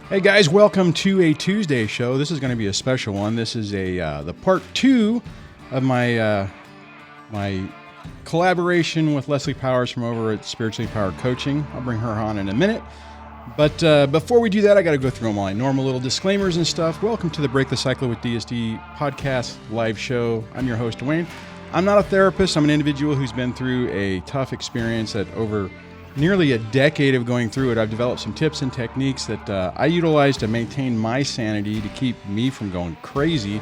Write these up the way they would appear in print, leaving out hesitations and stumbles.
Hey guys, welcome to a Tuesday show. This is going to be a special one. This is the part 2 of my collaboration with Leslee Powers from over at Spiritually Powered Coaching. I'll bring her on in a minute. But before we do that, I got to go through all my normal little disclaimers and stuff. Welcome to the Break the Cycle with DSD podcast live show. I'm your host, Dwayne. I'm not a therapist. I'm an individual who's been through a tough experience that over nearly a decade of going through it, I've developed some tips and techniques that I utilize to maintain my sanity, to keep me from going crazy,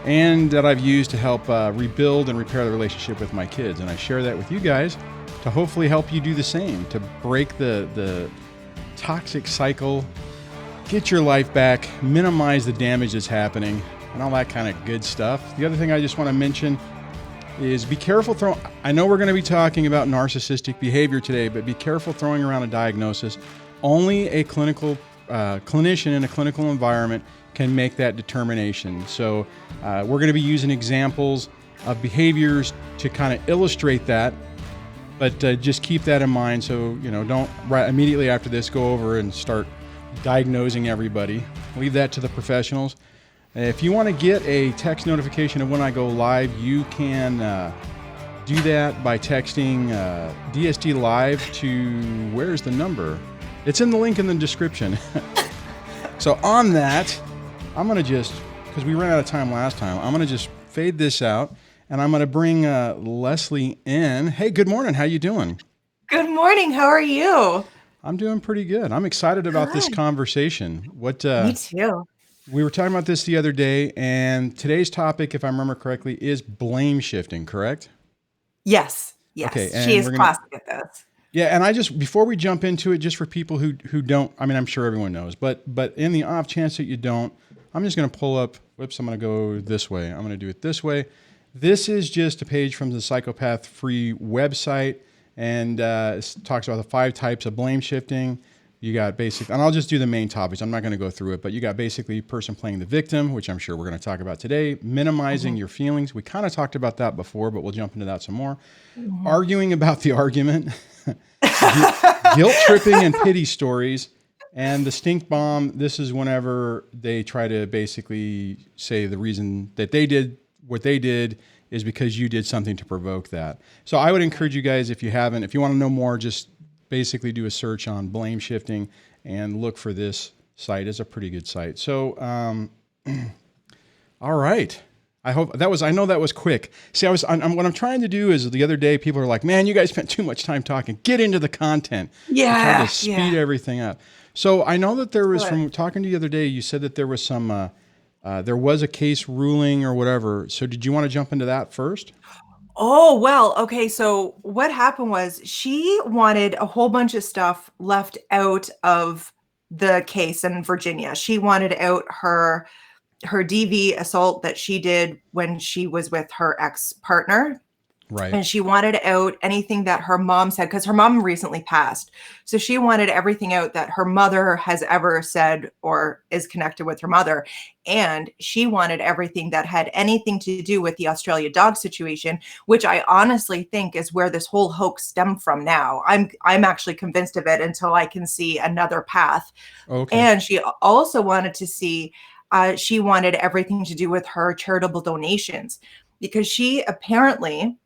and that I've used to help rebuild and repair the relationship with my kids. And I share that with you guys to hopefully help you do the same, to break the toxic cycle, get your life back, minimize the damage that's happening, and all that kind of good stuff. The other thing I just want to mention is be careful I know we're going to be talking about narcissistic behavior today, but be careful throwing around a diagnosis. Only a clinical clinician in a clinical environment can make that determination. So we're going to be using examples of behaviors to kind of illustrate that, but just keep that in mind. So, don't right immediately after this go over and start diagnosing everybody. Leave that to the professionals. If you want to get a text notification of when I go live, you can do that by texting DSDLIVE to, where's the number? It's in the link in the description. So on that, I'm going to just, because we ran out of time last time, I'm going to just fade this out, and I'm going to bring Leslee in. Hey, good morning. How you doing? Good morning. How are you? I'm doing pretty good. I'm excited about this conversation. Me too. We were talking about this the other day, and today's topic, if I remember correctly, is blame shifting, correct? Yes. Okay, she is classic at this. Yeah, and I just, before we jump into it, just for people who don't, I mean, I'm sure everyone knows, but in the off chance that you don't, I'm just going to pull up, whoops, I'm going to go this way. I'm going to do it this way. This is just a page from the Psychopath Free website, and it talks about the 5 types of blame shifting. You got basically, and I'll just do the main topics. I'm not going to go through it, but you got basically person playing the victim, which I'm sure we're going to talk about today, minimizing your feelings. We kind of talked about that before, but we'll jump into that some more. Arguing about the argument, guilt tripping and pity stories, and the stink bomb. This is whenever they try to basically say the reason that they did what they did is because you did something to provoke that. So I would encourage you guys, if you haven't, if you want to know more, just basically do a search on blame shifting and look for this site. It's a pretty good site. So, all right. I know that was quick. See, what I'm trying to do is, the other day, people are like, man, you guys spent too much time talking. Get into the content. Yeah. I'm trying to speed everything up. So I know that there was, from talking to you the other day, you said that there was some, there was a case ruling or whatever. So did you want to jump into that first? Oh, well, okay. So what happened was she wanted a whole bunch of stuff left out of the case in Virginia. She wanted out her DV assault that she did when she was with her ex-partner. Right. And she wanted out anything that her mom said, because her mom recently passed. So she wanted everything out that her mother has ever said or is connected with her mother. And she wanted everything that had anything to do with the Australia dog situation, which I honestly think is where this whole hoax stemmed from now. I'm actually convinced of it until I can see another path. Okay. And she also wanted to see, she wanted everything to do with her charitable donations, because she apparently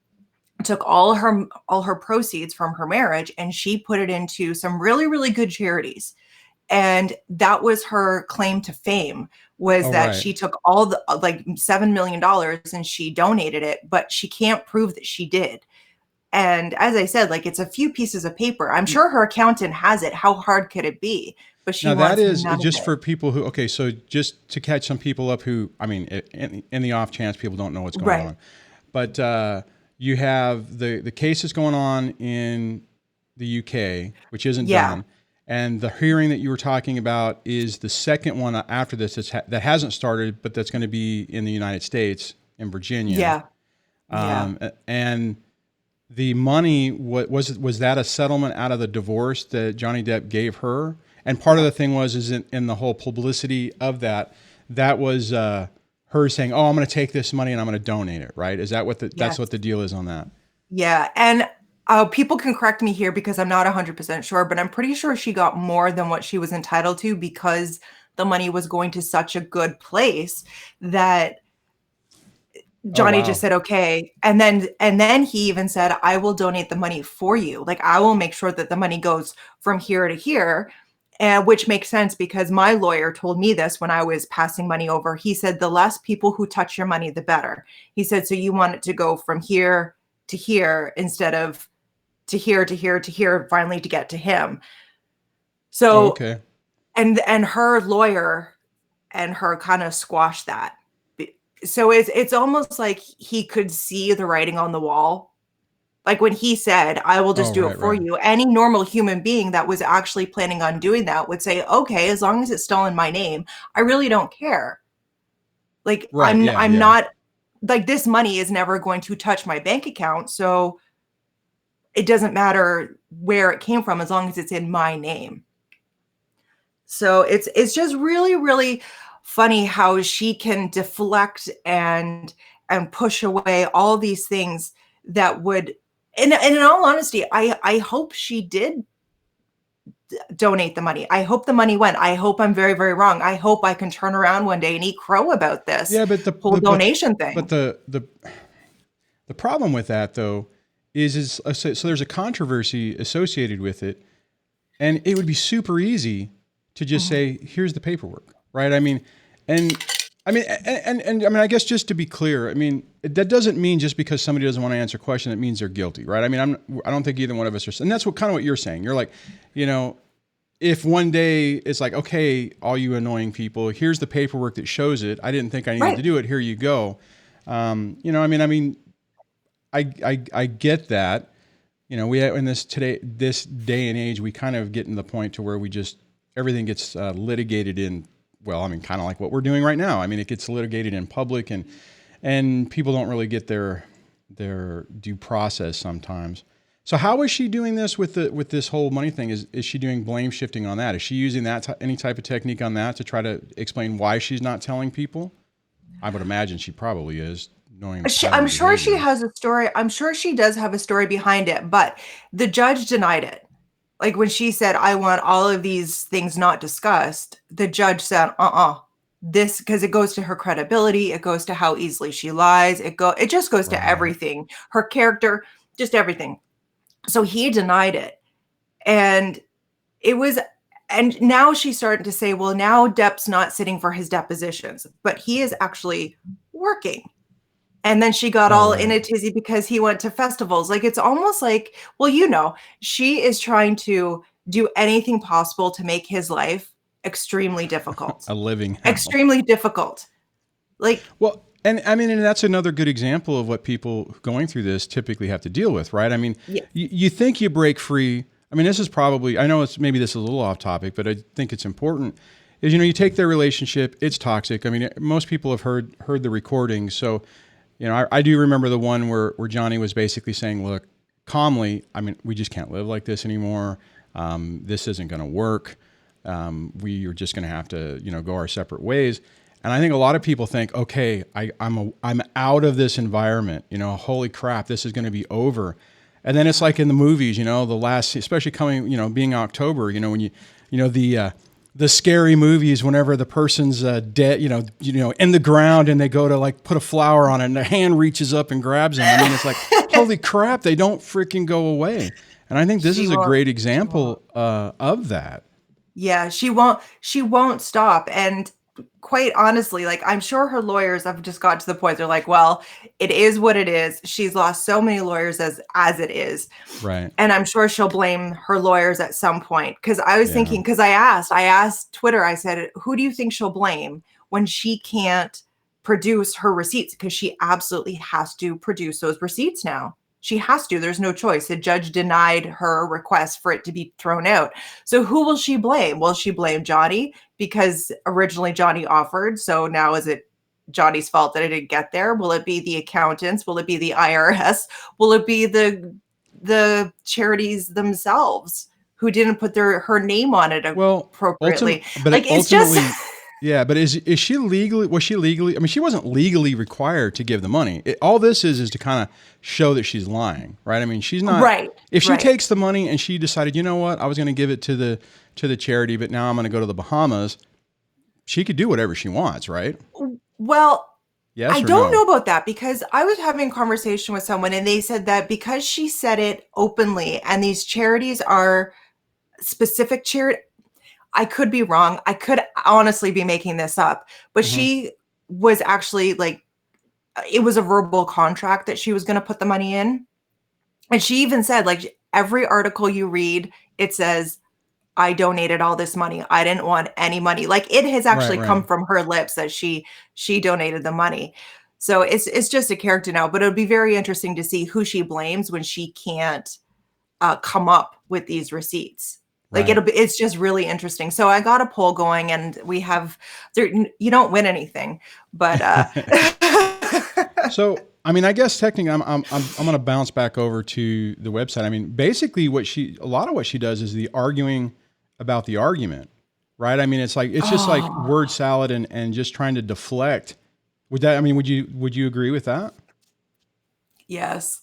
took all her proceeds from her marriage and she put it into some really, really good charities. And that was her claim to fame, was that she took all the like $7 million and she donated it, but she can't prove that she did. And as I said, like, it's a few pieces of paper. I'm sure her accountant has it. How hard could it be? But she now that is just for for people who, okay, so just to catch some people up who, I mean, in the off chance people don't know what's going on, but you have the cases going on in the UK, which isn't done. And the hearing that you were talking about is the second one after this that hasn't started, but that's going to be in the United States, in Virginia. And the money, was that a settlement out of the divorce that Johnny Depp gave her? And part of the thing is in the whole publicity of that was her saying, "Oh, I'm going to take this money and I'm going to donate it." Right? Is that what that's what the deal is on that? Yeah, and people can correct me here because I'm not 100% sure, but I'm pretty sure she got more than what she was entitled to because the money was going to such a good place that Oh, Johnny wow. just said, okay. And then he even said, I will donate the money for you. Like, I will make sure that the money goes from here to here. And which makes sense because my lawyer told me this when I was passing money over. He said, the less people who touch your money, the better. He said, so you want it to go from here to here instead of to here, to here, to here, finally to get to him. Oh, So, okay. and her lawyer and her kind of squashed that. So it's almost like he could see the writing on the wall. Like when he said, I will just Oh, do right, it for right. you. Any normal human being that was actually planning on doing that would say, okay, as long as it's still in my name, I really don't care. Like Right. Yeah. I'm Yeah. not like this money is never going to touch my bank account. So it doesn't matter where it came from as long as it's in my name. So it's just really, really funny how she can deflect and push away all these things that would, and in all honesty, I hope she did donate the money. I hope the money went. I hope I'm very, very wrong. I hope I can turn around one day and eat crow about this Yeah. But whole donation but thing. the problem with that though is so there's a controversy associated with it, and it would be super easy to just Mhm. say, here's the paperwork, right? And and I mean, I guess just to be clear, I mean, that doesn't mean just because somebody doesn't want to answer a question, that means they're guilty, right? I mean, I don't think either one of us are, and that's what you're saying. You're like, you know, if one day it's like, okay, all you annoying people, here's the paperwork that shows it. I didn't think I needed to Right. do it. Here you go. I get that. You know, we in this day and age, we kind of get in the point to where we just everything gets litigated in. Well, I mean, kind of like what we're doing right now. I mean, it gets litigated in public, and people don't really get their due process sometimes. So how is she doing this with this whole money thing? Is she doing blame shifting on that? Is she using any type of technique on that to try to explain why she's not telling people? I would imagine she probably is, knowing the pattern I'm of sure she behavior. has a story. I'm sure she does have a story behind it, but the judge denied it. Like when she said, I want all of these things not discussed, the judge said, this, because it goes to her credibility, it goes to how easily she lies, it just goes to Right. everything, her character, just everything. So he denied it. And it was, and now she's starting to say, well, now Depp's not sitting for his depositions, but he is actually working. And then she got Oh, all in right. a tizzy because he went to festivals. Like it's almost like, well, she is trying to do anything possible to make his life extremely difficult. A living hell. Extremely difficult. Like, Well, and I mean, and that's another good example of what people going through this typically have to deal with, right? I mean, yeah, you think you break free. I mean, this is probably, I know maybe this is a little off topic, but I think it's important. Is, you take their relationship, it's toxic. I mean, most people have heard the recording. So, I do remember the one where Johnny was basically saying, look, calmly, I mean, we just can't live like this anymore. This isn't going to work. We are just going to have to, go our separate ways. And I think a lot of people think, okay, I'm out of this environment. Holy crap, this is going to be over. And then it's like in the movies, the last, especially coming, being October, when the scary movies, whenever the person's dead, in the ground, and they go to like put a flower on it, and their hand reaches up and grabs them. I mean, it's like, holy crap, they don't freaking go away. And I think this is a great example of that. yeah, she won't stop. And quite honestly, like I'm sure her lawyers have just got to the point they're like, well, it is what it is. She's lost so many lawyers as it is. Right. And I'm sure she'll blame her lawyers at some point. Cause I was Yeah. thinking, cause I asked Twitter, I said, who do you think she'll blame when she can't produce her receipts? Cause she absolutely has to produce those receipts now. She has to. There's no choice. The judge denied her request for it to be thrown out. So who will she blame? Will she blame Johnny because originally Johnny offered? So now is it Johnny's fault that it didn't get there? Will it be the accountants? Will it be the IRS? Will it be the charities themselves who didn't put her name on it Well, appropriately? ultimately, It's just yeah. But was she legally? I mean, she wasn't legally required to give the money. All this is to kind of show that she's lying, right? I mean, she's not. right. If she Right. takes the money and she decided, you know what, I was going to give it to the charity, but now I'm going to go to the Bahamas. she could do whatever she wants, right? Well, Yes I or don't know no? about that because I was having a conversation with someone and they said that because she said it openly and these charities are specific charity. I could be wrong. I could honestly be making this up, but Hmm. she was actually like, it was a verbal contract that she was going to put the money in. And she even said, like, every article you read, it says, I donated all this money. I didn't want any money. Like, it has Right, actually right. come from her lips that she donated the money. So it's just a character now, but it would be very interesting to see who she blames when she can't come up with these receipts. Like Right. it's just really interesting. So I got a poll going and we have there, you don't win anything, but So, I mean, I guess technically, I'm going to bounce back over to the website. I mean, basically, a lot of what she does is the arguing about the argument, right? I mean, it's just like word oh, salad and just trying to deflect. Would that? I mean, would you agree with that? yes.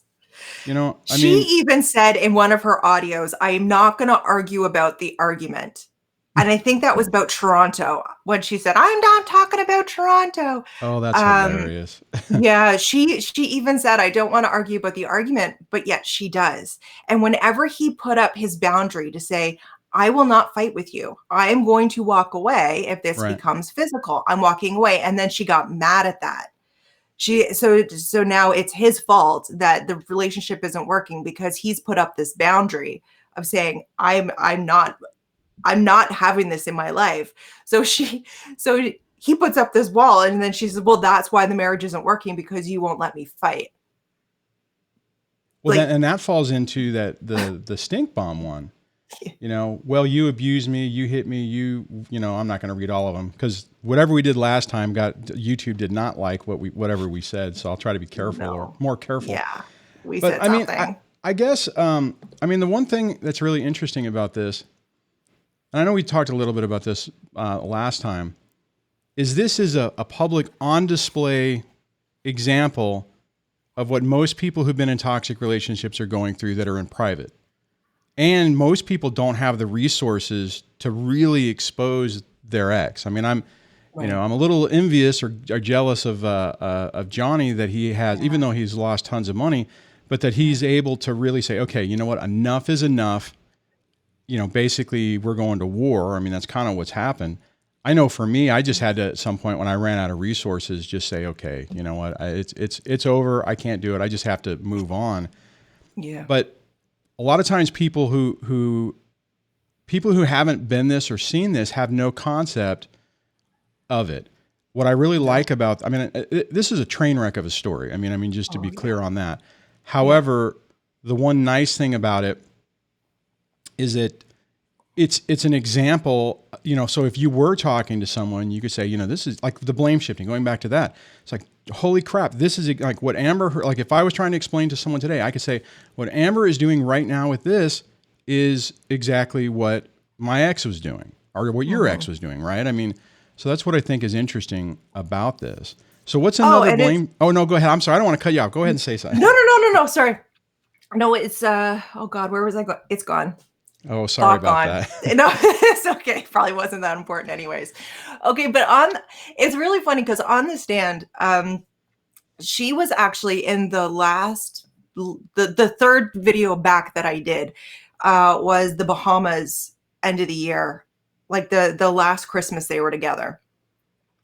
I She mean, even said in one of her audios, I am not going to argue about the argument. And I think that was about Toronto when she said, I'm not talking about Toronto. oh, that's Um, hilarious. Yeah, she even said, "I don't wanna argue about the argument," but yet she does. And whenever he put up his boundary to say, "I will not fight with you. I am going to walk away if this Right. becomes physical. I'm walking away." And then she got mad at that. So now it's his fault that the relationship isn't working because he's put up this boundary of saying, I'm not having this in my life." So he puts up this wall and then she says, well, that's why the marriage isn't working because you won't let me fight. Well, Like, that falls into the stink bomb one. Well, you abused me, you hit me, I'm not going to read all of them because whatever we did last time YouTube did not like whatever we said. So I'll try to be careful or no. more careful. Yeah. We But said I mean, something. I guess, I mean, the one thing that's really interesting about this, and I know we talked a little bit about this last time, is this is a public on display example of what most people who've been in toxic relationships are going through that are in private. And most people don't have the resources to really expose their ex. I mean, Right. I'm a little envious or jealous of Johnny that he has, even Yeah. though he's lost tons of money, but that he's able to really say, okay, you know what, enough is enough. Basically, we're going to war. I mean, that's kind of what's happened. I know for me, I just had to at some point when I ran out of resources, just say, okay, you know what, it's over. I can't do it. I just have to move on. Yeah. But a lot of times people who haven't been this or seen this have no concept of it. What I really No. like about, I mean, this is a train wreck of a story. I mean, just to Oh be yeah. clear on that. Yeah. However, the one nice thing about it is that it's an example, so if you were talking to someone, you could say, this is like the blame shifting, going back to that. It's like, holy crap, this is like what like if I was trying to explain to someone today, I could say what Amber is doing right now with this is exactly what my ex was doing or what your ex Mhm. was doing. Right. I mean, so that's what I think is interesting about this. So what's Oh, another and it's blame? Oh no, go ahead. I'm sorry. I don't want to cut you out. Go ahead and say no, something. no, no, no, no. Sorry. No, it's oh God, where was I going? It's gone. Oh, sorry Thought about gone. that. No, it's okay. Probably wasn't that important anyways. Okay, but it's really funny because on the stand, she was actually in the last the third video back that I did was the Bahamas end of the year, like the last Christmas they were together.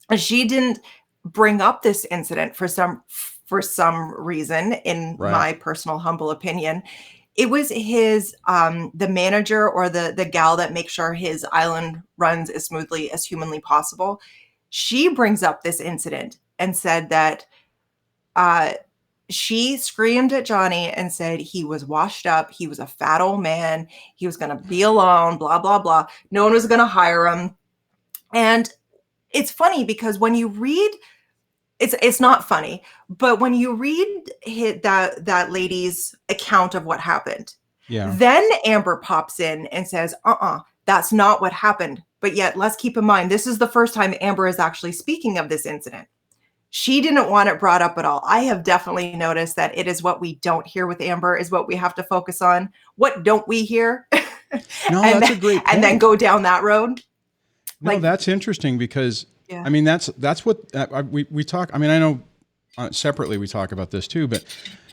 And she didn't bring up this incident for some reason, in Right. my personal humble opinion. It was his the manager or the gal that makes sure his island runs as smoothly as humanly possible. She brings up this incident and said that uh, she screamed at Johnny and said he was washed up. He was a fat old man. He was going to be alone, blah, blah, blah. No one was going to hire him. And it's funny because when you read, it's not funny, but when you read that lady's account of what happened, Yeah. then Amber pops in and says, that's not what happened. But yet, let's keep in mind, this is the first time Amber is actually speaking of this incident. She didn't want it brought up at all. I have definitely noticed that it is what we don't hear with Amber is what we have to focus on. What don't we hear? No, and that's a then, great and then point. go down that road. No, that's interesting because Yeah. I mean that's what we talk. I mean, I know separately we talk about this too, but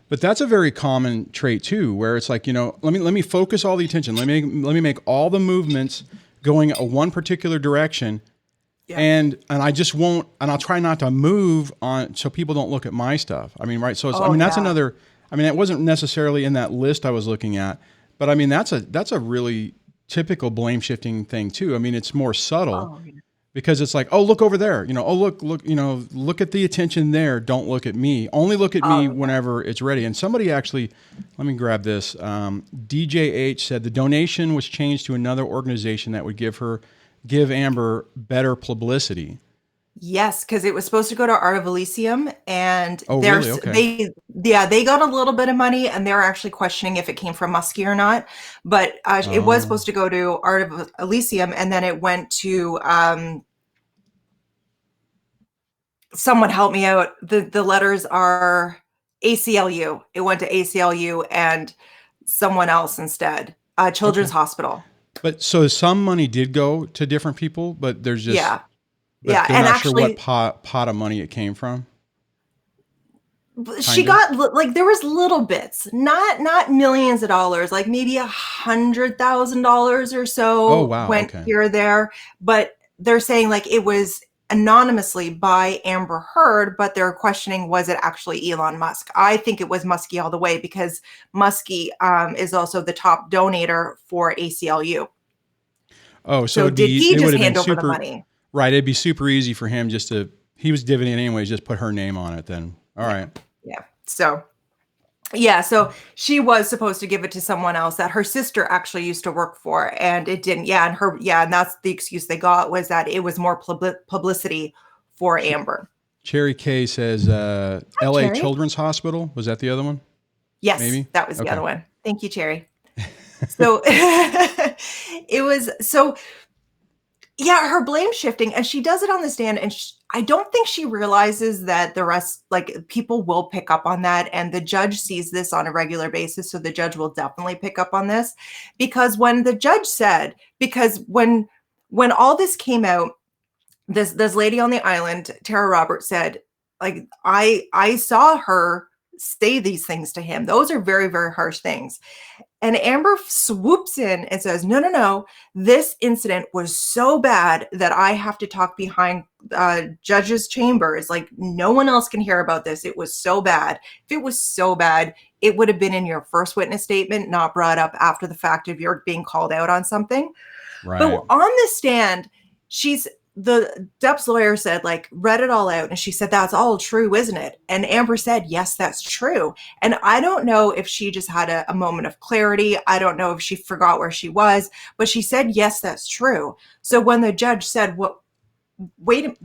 that's a very common trait too, where it's like, let me focus all the attention. Let me make all the movements going a one particular direction, Yeah. and I just won't, and I'll try not to move on so people don't look at my stuff. I mean, right? So it's, that's another. I mean, it wasn't necessarily in that list I was looking at, but I mean that's a really typical blame shifting thing too. I mean, it's more subtle because it's like, oh, look over there, oh, look, look at the attention there. Don't look at me. Only look at me whenever it's ready. And somebody actually, let me grab this. DJH said the donation was changed to another organization that would give Amber better publicity. Yes, because it was supposed to go to Art of Elysium, and really? Okay. they got a little bit of money, and they're actually questioning if it came from Muskie or not. But it was supposed to go to Art of Elysium, and then it went to someone help me out. The letters are ACLU. It went to ACLU and someone else instead. Children's Hospital. But so some money did go to different people, but there's just But they're and not actually, sure what pot of money it came from. She got like there was little bits, not millions of dollars, like maybe $100,000 or so went here or there. But they're saying like it was anonymously by Amber Heard, but they're questioning, was it actually Elon Musk? I think it was Muskie all the way, because Muskie is also the top donator for ACLU. Oh, so did he just hand over the money? Right, it'd be super easy for him just to, he was divvying it anyways, just put her name on it then. All right. Yeah. So she was supposed to give it to someone else that her sister actually used to work for, and it didn't. Yeah, and that's the excuse they got, was that it was more publicity for Amber. Cherry K says LA Cherry. Children's Hospital. Was that the other one? Yes, maybe? That was the other one. Thank you, Cherry. So it was her blame shifting, and she does it on the stand, and I don't think she realizes that the rest, like, people will pick up on that, and the judge sees this on a regular basis, so the judge will definitely pick up on this, because when the judge said, when all this came out, this lady on the island, Tara Roberts, said, like, I saw her say these things to him. Those are very, very harsh things. And Amber swoops in and says, no, this incident was so bad that I have to talk behind judges' chambers. Like, no one else can hear about this. It was so bad. If it was so bad, it would have been in your first witness statement, not brought up after the fact if you're being called out on something. Right. But on the stand, the Depp's lawyer said, like, read it all out. And she said, that's all true, isn't it? And Amber said, yes, that's true. And I don't know if she just had a moment of clarity. I don't know if she forgot where she was, but she said, yes, that's true. So when the judge said, wait,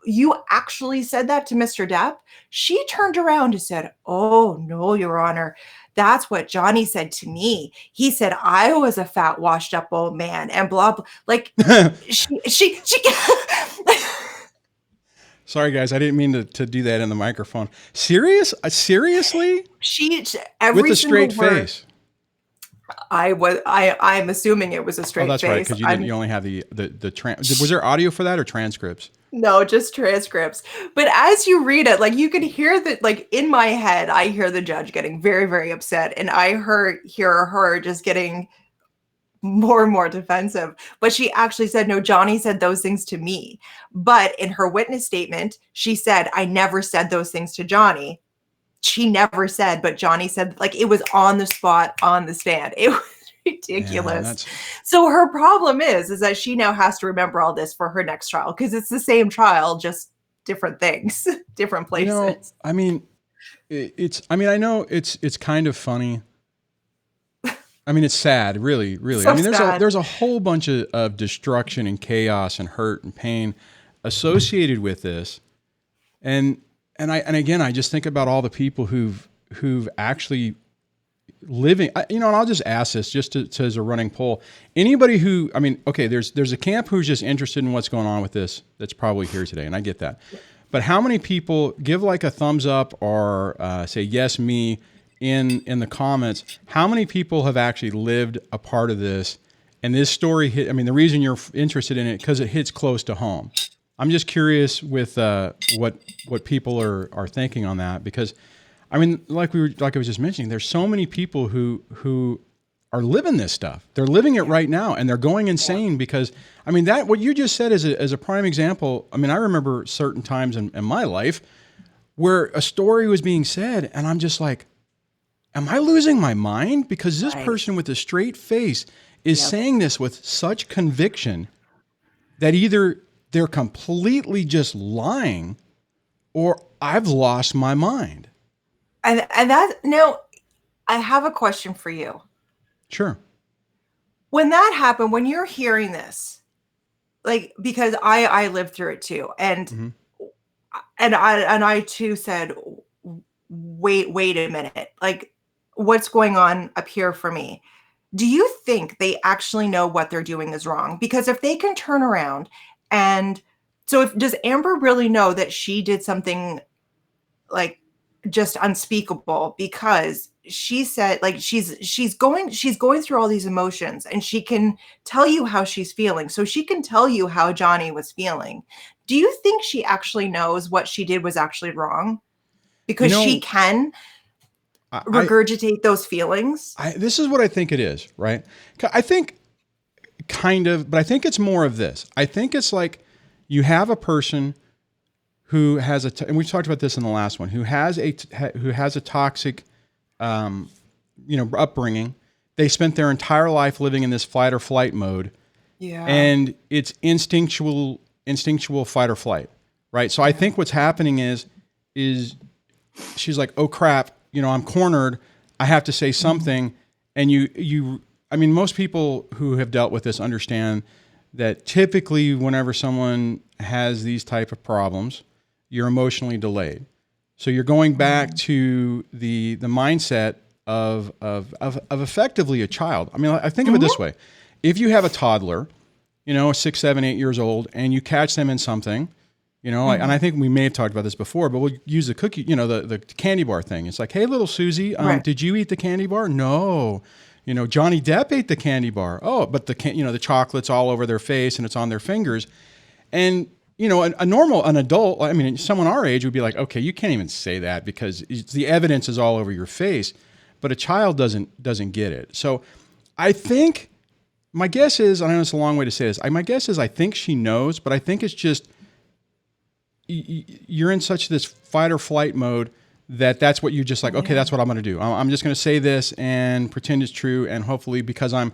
you actually said that to Mr. Depp? She turned around and said, oh, no, Your Honor. That's what Johnny said to me. He said I was a fat, washed up old man, and blah, blah. Like, she Sorry, guys. I didn't mean to do that in the microphone. Seriously? With a straight face. I'm assuming it was a straight face. Oh, that's right. Because you only have the was there audio for that or transcripts? No, just transcripts. But as you read it, like, you can hear that, like, in my head, I hear the judge getting very, very upset. And I hear her just getting more and more defensive. But she actually said, no, Johnny said those things to me. But in her witness statement, she said, I never said those things to Johnny. She never said, but Johnny said, like, it was on the spot, on the stand. It was ridiculous. Yeah, so her problem is that she now has to remember all this for her next trial, because it's the same trial, just different things, different places. I mean, I know it's kind of funny. I mean, it's sad, really. So I mean, there's a whole bunch of destruction and chaos and hurt and pain associated with this, and again, I just think about all the people who've actually living, and I'll just ask this just to as a running poll. Anybody who, I mean, okay, there's a camp who's just interested in what's going on with this that's probably here today, and I get that. But how many people give like a thumbs up or say yes, me in the comments? How many people have actually lived a part of this And this story hit, I mean, the reason you're interested in it, because it hits close to home. I'm just curious with what people are thinking on that, because I mean, like I was just mentioning, there's so many people who are living this stuff. They're living it right now, and they're going insane because, I mean, that what you just said is a prime example. I mean, I remember certain times in my life where a story was being said, and I'm just like, am I losing my mind? Because this person with a straight face is saying this with such conviction that either they're completely just lying or I've lost my mind. And that, now, I have a question for you. Sure. When that happened, when you're hearing this, like, because I lived through it too, and I too said, wait a minute, like, what's going on up here for me? Do you think they actually know what they're doing is wrong? Because if they can turn around, and so does Amber really know that she did something like just unspeakable? Because she said, like, she's going through all these emotions, and she can tell you how she's feeling. So she can tell you how Johnny was feeling. Do you think she actually knows what she did was actually wrong? Because she can regurgitate those feelings. This is what I think it is, right? I think kind of, but I think it's more of this. I think it's like you have a person who has and we've talked about this in the last one, who has a toxic, upbringing. They spent their entire life living in this fight or flight mode. Yeah. And it's instinctual fight or flight, right? So I think what's happening is she's like, oh crap, I'm cornered. I have to say something. And I mean, most people who have dealt with this understand that typically whenever someone has these type of problems, you're emotionally delayed. So you're going back to the mindset of effectively a child. I mean, I think of it this way. If you have a toddler, 6, 7, 8 years old, and you catch them in something, and I think we may have talked about this before, but we'll use the cookie, the candy bar thing. It's like, hey, little Susie, did you eat the candy bar? No. Johnny Depp ate the candy bar. Oh, but the chocolate's all over their face and it's on their fingers. And, an adult, I mean, someone our age would be like, okay, you can't even say that because the evidence is all over your face. But a child doesn't get it. So I think my guess is, I know it's a long way to say this. My guess is I think she knows, but I think it's just, you're in such this fight or flight mode that's what you just like, okay, that's what I'm going to do. I'm just going to say this and pretend it's true. And hopefully because I'm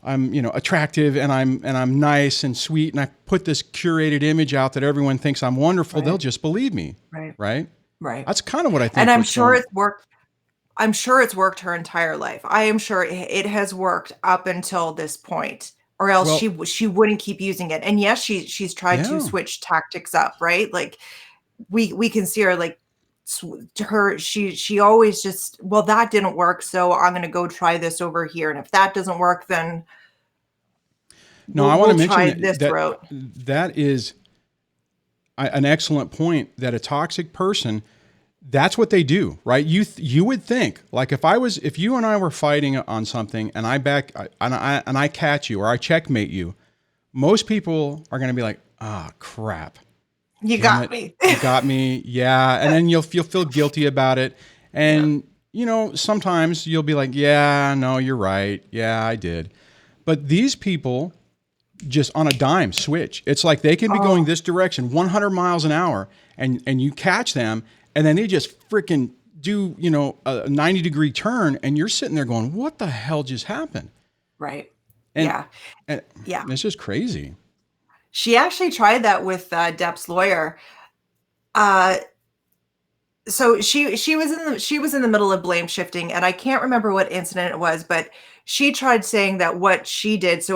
attractive and I'm nice and sweet and I put this curated image out that everyone thinks I'm wonderful, they'll just believe me. Right. That's kind of what I think. And I'm sure it's worked. I'm sure it's worked her entire life. I am sure it has worked up until this point, or else she wouldn't keep using it. And yes, she's tried to switch tactics up, right? Like we can see her, like, she always just, well, that didn't work, so I'm going to go try this over here, and if that doesn't work, then I want to mention this route. That is an excellent point. That a toxic person, that's what they do, right? You would think, like, if you and I were fighting on something and I catch you or I checkmate you, most people are going to be like, ah, crap. You got me. You got me. Yeah. And then you'll feel guilty about it. And, sometimes you'll be like, yeah, no, you're right. Yeah, I did. But these people just on a dime switch. It's like they can be going this direction, 100 miles an hour, and you catch them, and then they just freaking do, a 90-degree turn, and you're sitting there going, what the hell just happened? Right. And it's just crazy. She actually tried that with Depp's lawyer. So she was in the middle of blame shifting, and I can't remember what incident it was, but she tried saying that what she did. So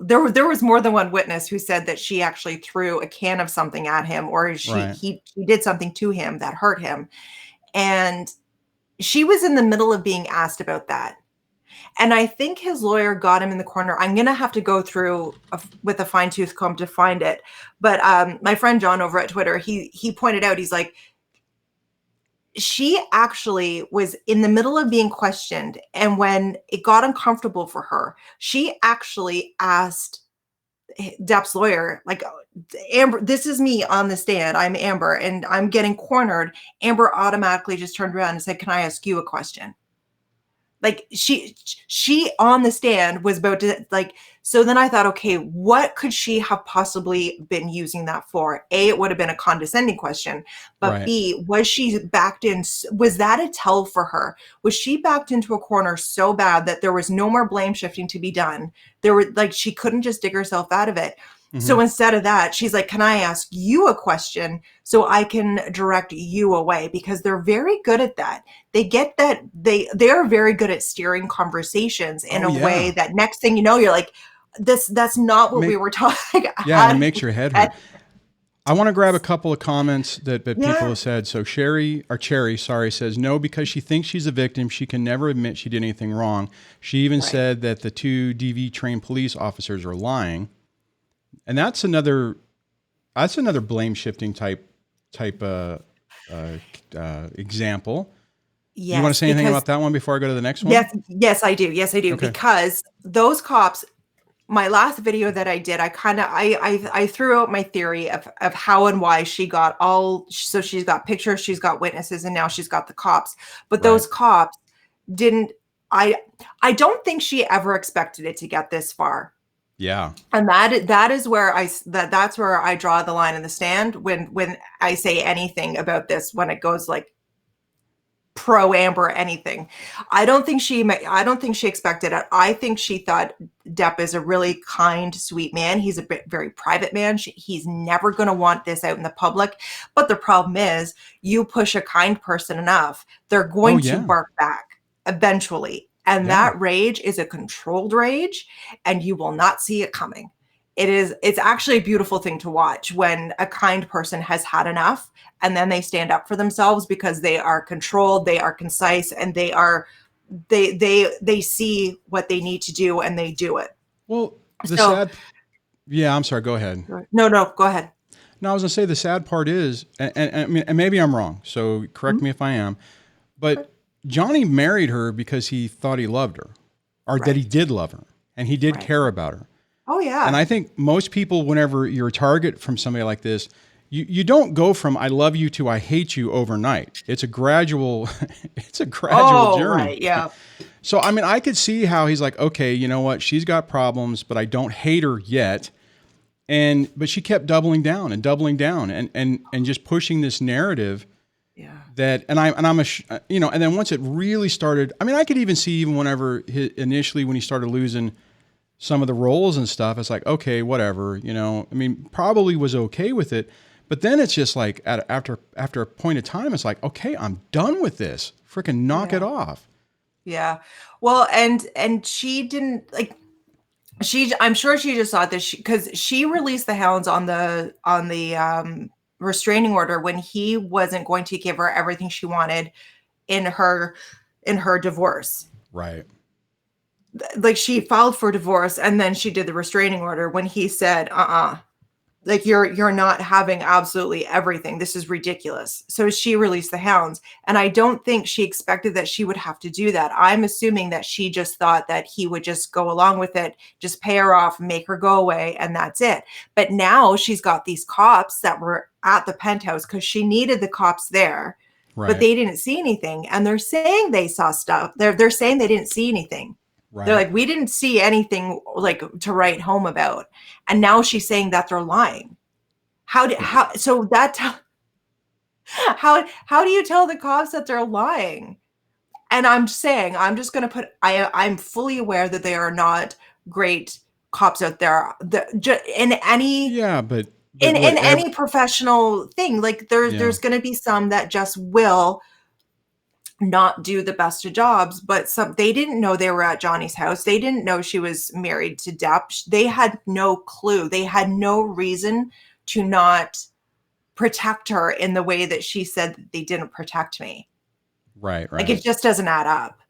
there was more than one witness who said that she actually threw a can of something at him, or he did something to him that hurt him, and she was in the middle of being asked about that. And I think his lawyer got him in the corner. I'm going to have to go through with a fine tooth comb to find it. But my friend John over at Twitter, he pointed out, he's like, she actually was in the middle of being questioned. And when it got uncomfortable for her, she actually asked Depp's lawyer, like, Amber, this is me on the stand. I'm Amber and I'm getting cornered. Amber automatically just turned around and said, "Can I ask you a question?" Like she on the stand was about to, like, so then I thought, okay, what could she have possibly been using that for? A, it would have been a condescending question, but Right. B, was she backed in? Was that a tell for her? Was she backed into a corner so bad that there was no more blame shifting to be done? There were, like, she couldn't just dig herself out of it. Hmm. So instead of that, she's like, "Can I ask you a question so I can direct you away?" Because they're very good at that. They get that they're very good at steering conversations in Oh a way yeah. that next thing you know, you're like, that's not what we Make were talking. Yeah, and How it did makes we your head hurt. get? I want to grab a couple of comments that people Yeah, have said. So Cherry, sorry, says no because she thinks she's a victim. She can never admit she did anything wrong. She even right. said that the two DV trained police officers are lying, and that's another blame shifting type uh, example. Do you want to Yes, say anything because about that one before I go to the next one? yes, I do. Yes, I do. Okay. Because those cops, my last video that I did, I kind of I threw out my theory of how and why she got all, so she's got pictures, she's got witnesses, and now she's got the cops. But Right. those cops didn't, I I don't think she ever expected it to get this far. Yeah. And that is where that's where I draw the line in the sand when I say anything about this, when it goes like pro Amber anything. I don't think she expected it. I think she thought Depp is a really kind, sweet man. He's a very private man. He's never going to want this out in the public. But the problem is, you push a kind person enough, they're Oh going to yeah. bark back eventually. And Yeah. that rage is a controlled rage, and you will not see it coming. It's actually a beautiful thing to watch when a kind person has had enough and then they stand up for themselves because they are controlled, they are concise, and they see what they need to do and they do it. Well, the So sad. Yeah, I'm sorry. Go ahead. no, go ahead. No, I was gonna say the sad part is, and I mean, and maybe I'm wrong. So correct Mhm. me if I am, but Johnny married her because he thought he loved her, or that he Right, did love her, and he did right. care about her. Oh And yeah. I think most people, whenever you're a target from somebody like this, you don't go from "I love you" to "I hate you" overnight. It's a gradual, it's a gradual Oh journey. right, yeah. So I mean, I could see how he's like, okay, you know what? She's got problems, but I don't hate her yet. But she kept doubling down and doubling down and just pushing this narrative Yeah. that, and then once it really started, I mean, I could even see even whenever initially when he started losing some of the roles and stuff, it's like, okay, whatever, I mean, probably was okay with it. But then it's just like after a point of time, it's like, okay, I'm done with this. Freaking knock it Yeah. off. Yeah. Well, and she didn't like, I'm sure she just thought that because she released the hounds on the restraining order when he wasn't going to give her everything she wanted in her divorce. Right. Like, she filed for divorce and then she did the restraining order when he said, like, you're not having absolutely everything. This is ridiculous. So she released the hounds. And I don't think she expected that she would have to do that. I'm assuming that she just thought that he would just go along with it, just pay her off, make her go away, and that's it. But now she's got these cops that were at the penthouse because she needed the cops there, but Right. they didn't see anything. And they're saying they saw stuff. They're saying they didn't see anything. They're Right. like, we didn't see anything like to write home about. And now she's saying that they're lying. So that how do you tell the cops that they're lying? And I'm saying, I'm just going to put, I'm fully aware that they are not great cops out there. In any Yeah, but in whatever. any professional thing, like Yeah. there's going to be some that just will not do the best of jobs, but they didn't know they were at Johnny's house. They didn't know she was married to Depp. They had no clue. They had no reason to not protect her in the way that she said that they didn't protect me. Right. Like, Right. it just doesn't add up.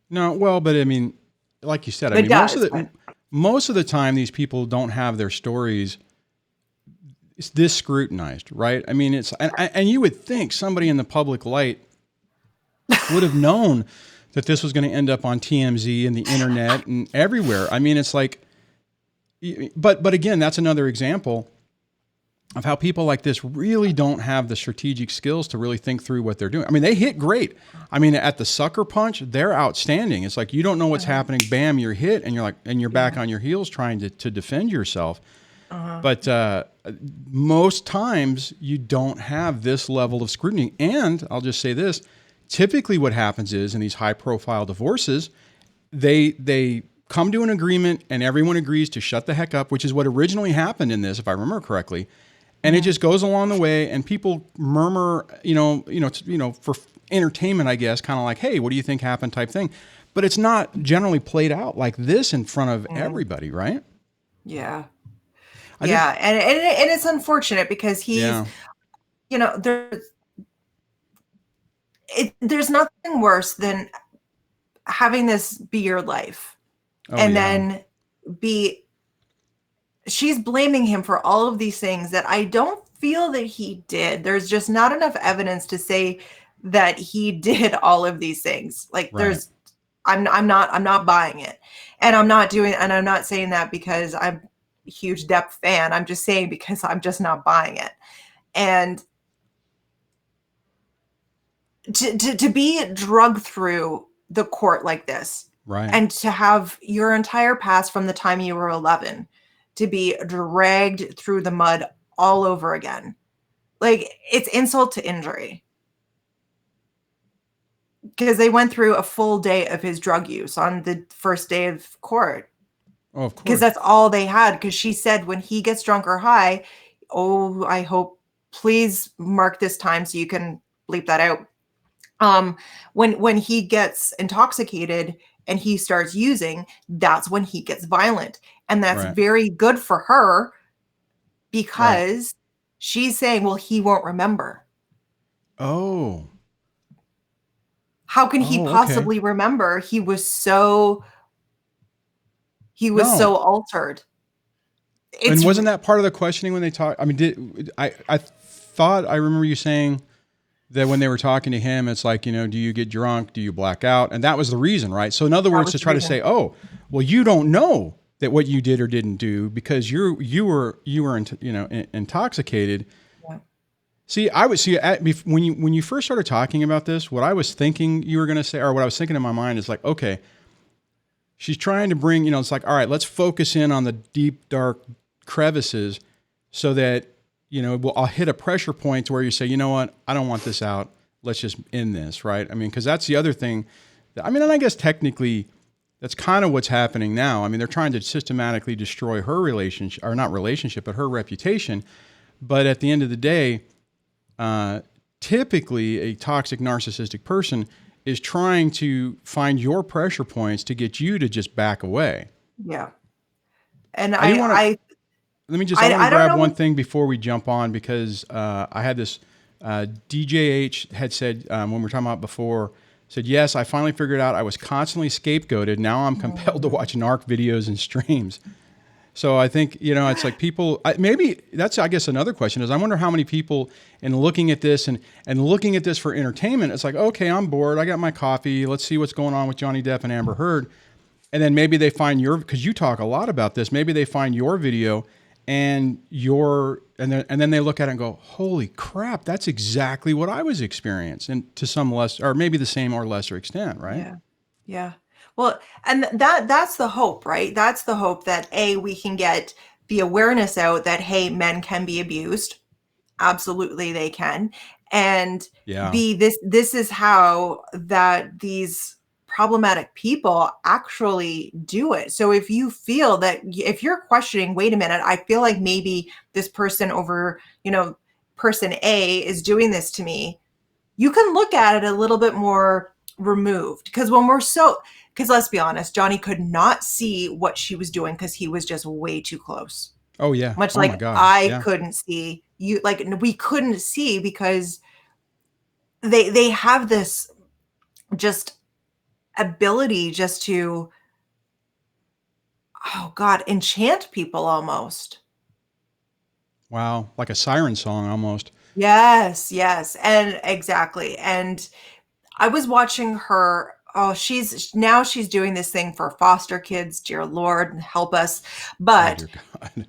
No, well, but I mean, like you said, I It mean, does, but most of the time, these people don't have their stories this scrutinized, right? I mean, and you would think somebody in the public light would have known that this was going to end up on TMZ and the internet and everywhere. I mean, it's like, but again, that's another example of how people like this really don't have the strategic skills to really think through what they're doing. I mean, they hit great. I mean, at the sucker punch, they're outstanding. It's like, you don't know what's happening. Bam, you're hit, and you're like, and you're back on your heels trying to defend yourself. But most times you don't have this level of scrutiny. And I'll just say this, typically what happens is in these high profile divorces, they come to an agreement and everyone agrees to shut the heck up, which is what originally happened in this, if I remember correctly. And it just goes along the way, and people murmur, for entertainment, I guess, kind of like, "Hey, what do you think happened?" type thing. But it's not generally played out like this in front of everybody, right? Yeah, and it's unfortunate because he's, there's nothing worse than having this be your life, then she's blaming him for all of these things that I don't feel that he did. There's just not enough evidence to say that he did all of these things. Like I'm not buying it. And I'm not saying that because I'm a huge Depp fan. I'm just saying because I'm just not buying it. And to be drugged through the court like this, and to have your entire past from the time you were 11 to be dragged through the mud all over again. Like, it's insult to injury. Because they went through a full day of his drug use on the first day of court. Oh, of course. Because that's all they had. Because she said when he gets drunk or high, I hope, please mark this time so you can bleep that out. When he gets intoxicated and he starts using, that's when he gets violent. And that's very good for her because she's saying, well, he won't remember. Oh. How can he possibly remember? He was so altered. And wasn't that part of the questioning when they talked? I mean, I thought I remember you saying that when they were talking to him, it's like, do you get drunk? Do you black out? And that was the reason, right? So in other words, to try to say, oh, well, you don't know that what you did or didn't do because you were intoxicated. Yeah. See, when you first started talking about this, what I was thinking you were going to say, or what I was thinking in my mind is like, okay, she's trying to bring, it's like, all right, let's focus in on the deep, dark crevices so that, I'll hit a pressure point to where you say, you know what, I don't want this out. Let's just end this, right? I mean, because that's the other thing. And I guess technically that's kind of what's happening now. I mean, they're trying to systematically destroy her relationship, or not relationship, but her reputation. But at the end of the day, typically a toxic narcissistic person is trying to find your pressure points to get you to just back away. Yeah. And let me just, I want to grab one thing before we jump on, because I had this, DJH had said, when we were talking about before, said, yes, I finally figured out I was constantly scapegoated. Now I'm compelled to watch narc videos and streams. So I think, it's like people, maybe that's, I guess, another question is, I wonder how many people in looking at this and looking at this for entertainment, it's like, okay, I'm bored. I got my coffee. Let's see what's going on with Johnny Depp and Amber Heard. And then maybe they find because you talk a lot about this, maybe they find your video and then they look at it and go, holy crap, that's exactly what I was experiencing, to some less, or maybe the same or lesser extent, right? Yeah. Yeah. Well, and that's the hope, right? That's the hope that we can get the awareness out that, hey, men can be abused. Absolutely they can. And this is how that these problematic people actually do it. So if you feel that, if you're questioning, wait a minute, I feel like maybe this person over, person A is doing this to me, you can look at it a little bit more removed. Because let's be honest, Johnny could not see what she was doing because he was just way too close. Oh yeah. Much like I couldn't see you, like we couldn't see because they have this just ability just to, enchant people almost. Wow. Like a siren song almost. Yes. And exactly. And I was watching her. Oh, she's doing this thing for foster kids. Dear Lord, help us. Oh But dear God.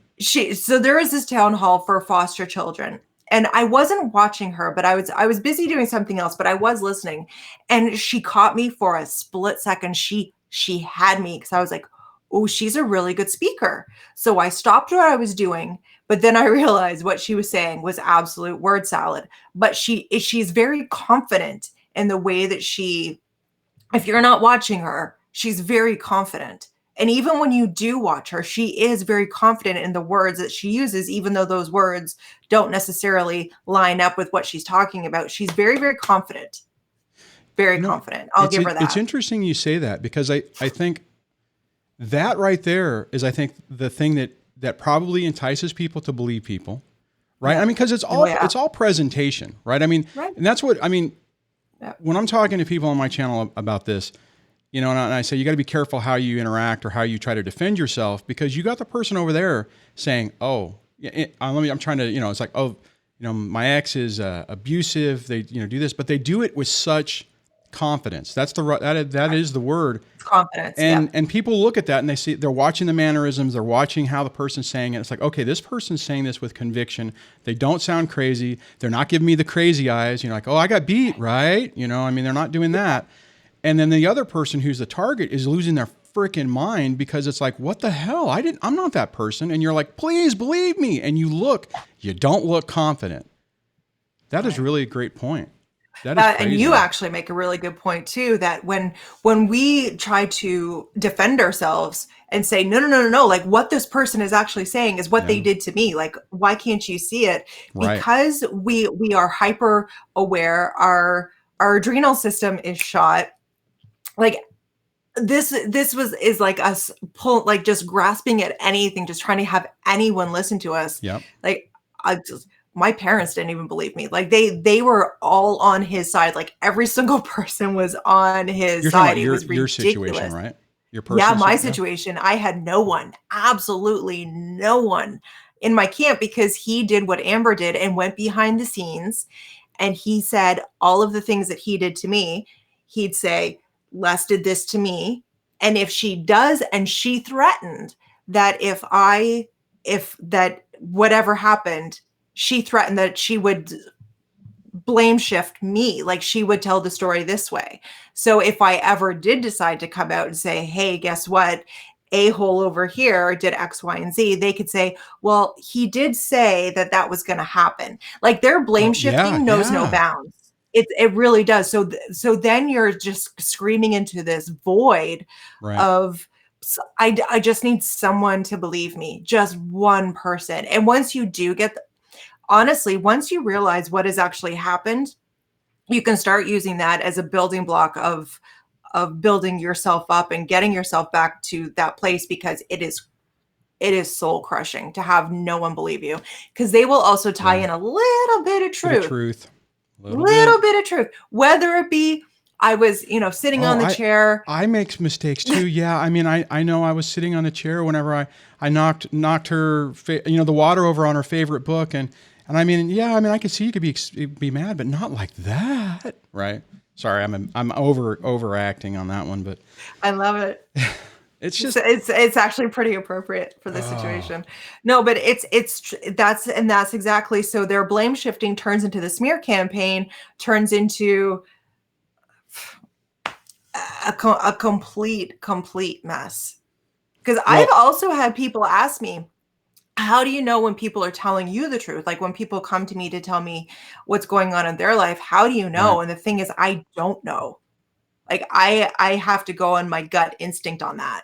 so there is this town hall for foster children. And I wasn't watching her, but I was busy doing something else, but I was listening. And she caught me for a split second. She had me because I was like, oh, she's a really good speaker. So I stopped what I was doing, but then I realized what she was saying was absolute word salad. But she's very confident in the way that if you're not watching her, she's very confident. And even when you do watch her, she is very confident in the words that she uses, even though those words don't necessarily line up with what she's talking about. She's very, very confident. Very You know, confident. I'll give her it's that. interesting you say that, because I think that right there is, I think, the thing that probably entices people to believe people, right? I Yeah. mean, because Oh, yeah. it's all presentation, right? I mean, Right. and that's what I mean Yeah. when I'm talking to people on my channel about this. You know, and I say you got to be careful how you interact or how you try to defend yourself, because you got the person over there saying, "Oh, yeah, I'm trying to," it's like, "Oh, my ex is abusive. They, do this," but they do it with such confidence. That is the word. It's confidence. Yeah. And people look at that and they're watching the mannerisms, they're watching how the person's saying it. It's like, okay, this person's saying this with conviction. They don't sound crazy. They're not giving me the crazy eyes. Like, oh, I got beat, right? I mean, they're not doing that. And then the other person who's the target is losing their freaking mind, because it's like, what the hell? I'm not that person. And you're like, please believe me. And you don't look confident. That is really a great point. That is crazy. And you actually make a really good point too, that when we try to defend ourselves and say, no, like what this person is actually saying is what they did to me. Like, why can't you see it? Right. Because we are hyper aware. Our adrenal system is shot. Like this is like us like just grasping at anything, just trying to have anyone listen to us. Yep. Like my parents didn't even believe me. Like they were all on his side. Like every single person was on his side. It was ridiculous. Your situation, right? Your person. Yeah, my situation. I had no one, absolutely no one in my camp, because he did what Amber did and went behind the scenes. And he said all of the things that he did to me. He'd say, Les did this to me. And if she does, and she threatened that if that whatever happened, she threatened that she would blame shift me. Like she would tell the story this way. So if I ever did decide to come out and say, hey, guess what? A-hole over here did X, Y, and Z, they could say, well, he did say that was going to happen. Like their blame shifting knows no bounds. It really does. So then you're just screaming into this void of, I just need someone to believe me, just one person. And once you do honestly, once you realize what has actually happened, you can start using that as a building block of building yourself up and getting yourself back to that place, because it is soul crushing to have no one believe you, because they will also tie in a little bit of truth. Little bit of truth, whether it be I was, sitting on the chair. I make mistakes too. Yeah. I mean, I know I was sitting on the chair whenever I knocked her, the water over on her favorite book. And I mean, yeah, I mean, I could see you could be mad, but not like that. Right. Sorry. I'm overacting on that one, but I love it. It's just, it's actually pretty appropriate for this situation. No, but that's exactly. So their blame shifting turns into the smear campaign, turns into a complete mess. Because I've also had people ask me, how do you know when people are telling you the truth? Like when people come to me to tell me what's going on in their life, how do you know? Right. And the thing is, I don't know. Like I have to go on my gut instinct on that.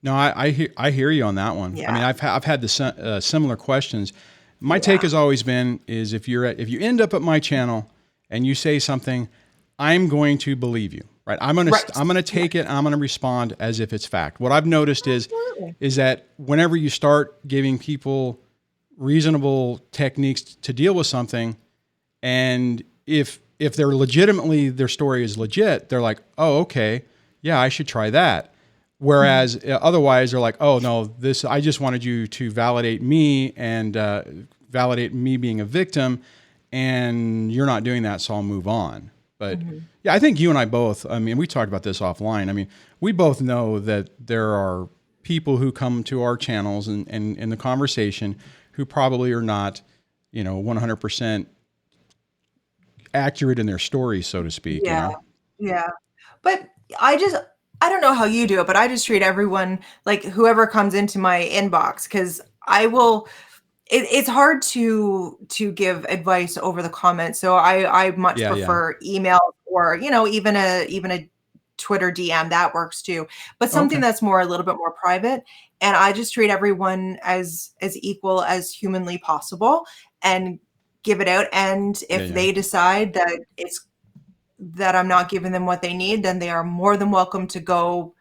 No, I hear you on that one. Yeah. I mean, I've had the similar questions. My take has always been is if you end up at my channel and you say something, I'm going to believe you, right? I'm going to take it and I'm going to respond as if it's fact. What I've noticed is that whenever you start giving people reasonable techniques to deal with something, and if they're legitimately, their story is legit, they're like, oh, okay, yeah, I should try that. Whereas otherwise they're like, oh no, I just wanted you to validate me and validate me being a victim, and you're not doing that, so I'll move on. But yeah, I think you and I both, I mean, we talked about this offline. I mean, we both know that there are people who come to our channels and in the conversation who probably are not, 100% accurate in their story, so to speak, Yeah. Yeah. But I don't know how you do it, but I just treat everyone like whoever comes into my inbox, because it's hard to give advice over the comments. So I much Yeah, yeah. prefer email, or, even a Twitter DM that works too, but something Okay. that's a little bit more private. And I just treat everyone as equal as humanly possible and give it out. And Yeah, if yeah. they decide that I'm not giving them what they need, then they are more than welcome to go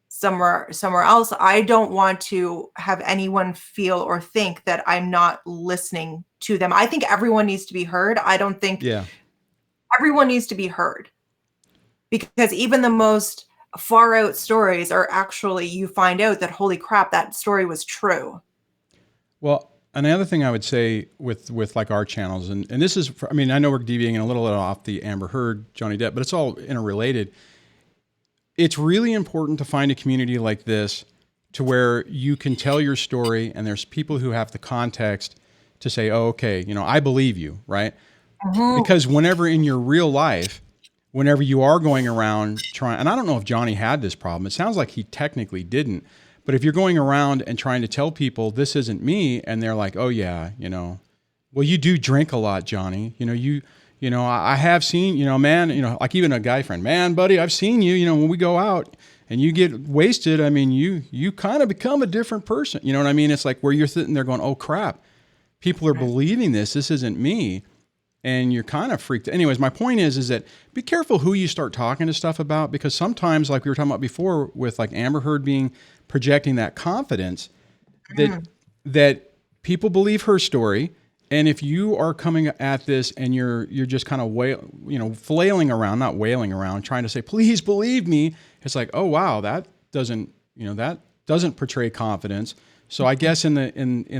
somewhere else. I don't want to have anyone feel or think that I'm not listening to them. I think everyone needs to be heard. I don't think Yeah. everyone needs to be heard, because even the most far out stories are actually, you find out that, holy crap, that story was true. Well, another thing I would say with like our channels, and this is, I mean, I know we're deviating a little bit off the Amber Heard, Johnny Depp, but it's all interrelated. It's really important to find a community like this to where you can tell your story and there's people who have the context to say, oh, okay, I believe you, right? Because whenever in your real life, whenever you are going around trying, and I don't know if Johnny had this problem, it sounds like he technically didn't, but if you're going around and trying to tell people this isn't me, and they're like, oh yeah, well, you do drink a lot, Johnny, I have seen, man, like even a guy friend, man, buddy, I've seen you, when we go out and you get wasted, I mean, you kind of become a different person. You know what I mean? It's like where you're sitting there going, oh crap, people are believing this isn't me. And you're kind of freaked. Anyways, my point is that be careful who you start talking to stuff about, because sometimes, like we were talking about before, with like Amber Heard projecting that confidence, that people believe her story. And if you are coming at this and you're just kind of flailing around, not wailing around, trying to say, please believe me, it's like, oh wow, that doesn't portray confidence. So I guess in